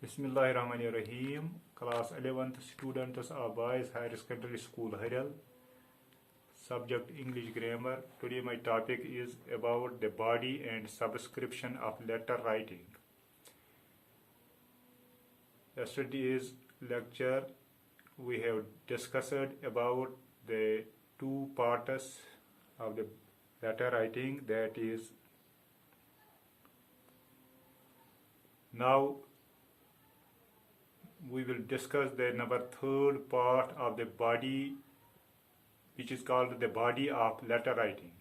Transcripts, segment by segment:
Bismillahirrahmanirrahim. Class 11th students of Boys Higher Secondary School Harel. Subject English Grammar. Today my topic is about the body and subscription of letter writing. Yesterday's lecture we have discussed about the two parts of the letter writing, that is, now we will discuss the number third part of the body, which is called the body of letter writing.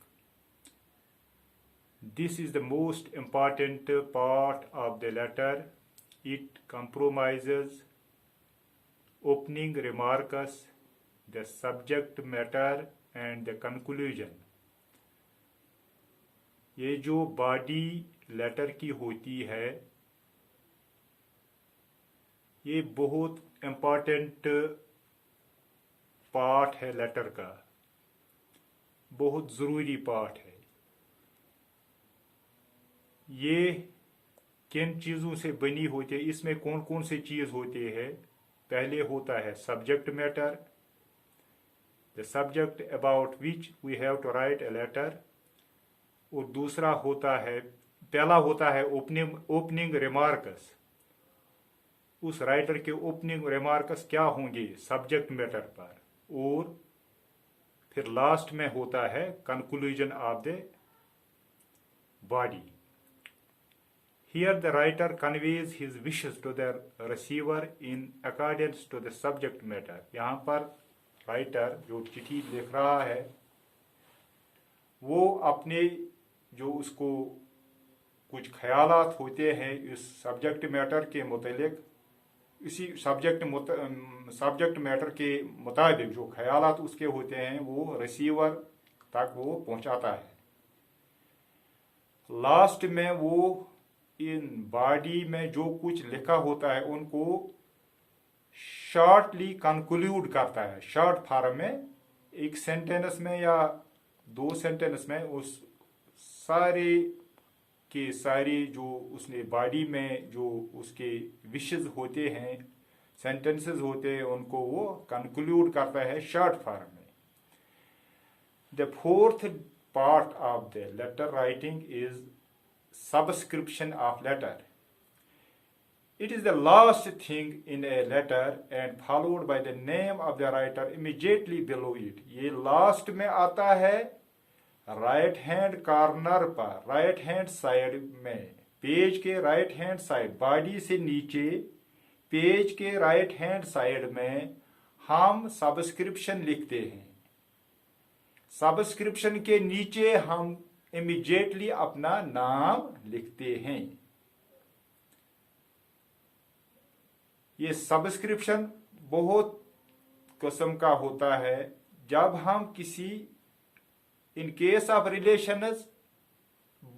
This is the most important part of the letter. It comprises opening remarks, the subject matter and the conclusion. ये जो body letter की होती है, ये बहुत important part है letter का, बहुत ज़रूरी पार्ट है। ये किन चीज़ों से बनी होती है, इसमें कौन कौन से चीज़ होते हैं। पहले होता है subject matter, the subject about which we have to write a letter, और दूसरा होता है, पहला होता है ओपनिंग रिमार्क्स। उस राइटर के ओपनिंग रिमार्क्स क्या होंगे सब्जेक्ट मैटर पर, और फिर लास्ट में होता है conclusion of the body. Here the writer conveys his wishes to the receiver in accordance to the subject matter. यहाँ पर राइटर जो चिट्ठी लिख रहा है वो अपने जो उसको कुछ ख्यालात होते हैं इस सब्जेक्ट मैटर के मुतालिक, इसी सब्जेक्ट मैटर के मुताबिक जो ख्यालात उसके होते हैं वो रिसीवर तक वो पहुंचाता है। लास्ट में वो इन बॉडी में जो कुछ लिखा होता है उनको शॉर्टली कंक्लूड करता है, शॉर्ट फॉर्म में, एक सेंटेंस में या दो सेंटेंस में उस सारे के सारे जो उसने बॉडी में जो उसके विशेस होते हैं, सेंटेंसेस होते हैं, उनको वो कंक्लूड करता है शॉर्ट फॉर्म में। The fourth part of the letter writing is subscription of letter. It is the last thing in a letter and followed by the name of the writer immediately below it. ये last में आता है right hand corner पर, right hand side में, page के right hand side, body से नीचे page के राइट हैंड साइड में हम सब्सक्रिप्शन लिखते हैं। सब्सक्रिप्शन के नीचे हम इमीडिएटली अपना नाम लिखते हैं। ये सब्सक्रिप्शन बहुत किस्म का होता है। जब हम किसी, in case of relations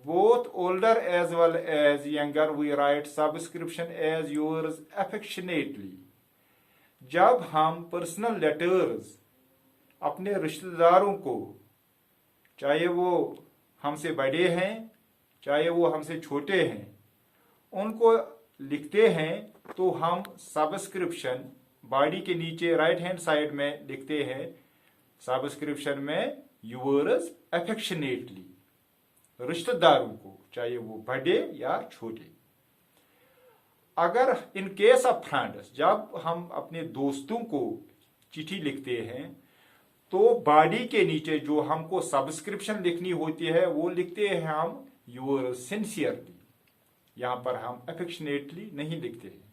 both older as well as younger, we write subscription as yours affectionately. जब हम पर्सनल लेटर्स अपने रिश्तेदारों को, चाहे वो हमसे बड़े हैं चाहे वो हमसे छोटे हैं, उनको लिखते हैं तो हम सब्सक्रिप्शन बॉडी के नीचे राइट हैंड साइड में लिखते हैं, सब्सक्रिप्शन में योर्स अफेक्शनेटली, रिश्तेदारों को, चाहे वो बड़े या छोटे। अगर इन केस ऑफ फ्रेंड्स, जब हम अपने दोस्तों को चिट्ठी लिखते हैं तो बॉडी के नीचे जो हमको सब्सक्रिप्शन लिखनी होती है वो लिखते हैं हम योर सिंसियरली। यहां पर हम अफेक्शनेटली नहीं लिखते हैं।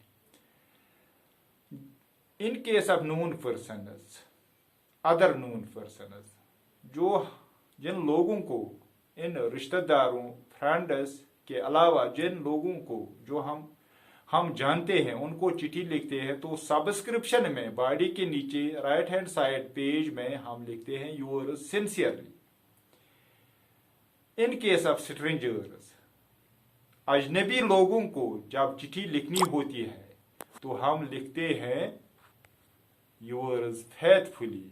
इन case of known persons, other known persons, जो जिन लोगों को, इन रिश्तेदारों फ्रेंड्स के अलावा जिन लोगों को जो हम जानते हैं उनको चिट्ठी लिखते हैं तो सब्सक्रिप्शन में बॉडी के नीचे राइट हैंड साइड पेज में हम लिखते हैं your sincerely. In case of strangers, अजनबी लोगों को जब चिट्ठी लिखनी होती है तो हम लिखते हैं yours faithfully.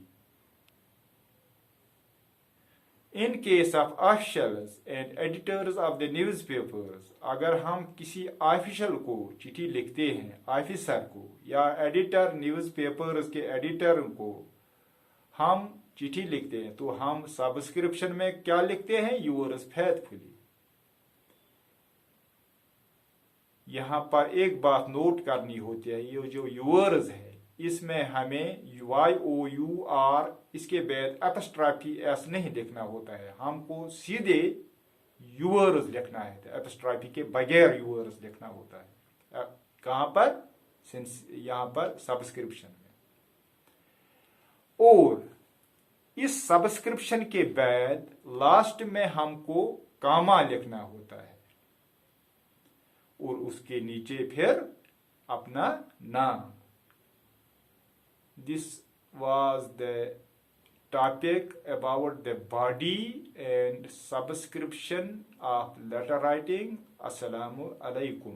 In case of officials and editors of the newspapers, अगर हम किसी ऑफिशियल को चिट्ठी लिखते हैं, ऑफिसर को या एडिटर, न्यूज़पेपर्स के एडिटर को हम चिट्ठी लिखते हैं, तो हम सब्सक्रिप्शन में क्या लिखते हैं? Yours faithfully. यहां पर एक बात नोट करनी होती है, ये जो योर्स है इसमें हमें YOUR इसके बाद एपस्ट्रॉफी एस नहीं लिखना होता है, हमको सीधे योर्स लिखना है, एपस्ट्रॉफी के बगैर योर्स लिखना होता है। कहां पर? यहां पर सब्सक्रिप्शन में। और इस सब्सक्रिप्शन के बाद लास्ट में हमको कामा लिखना होता है और उसके नीचे फिर अपना नाम। This was the topic about the body and subscription of letter writing. Assalamu alaikum.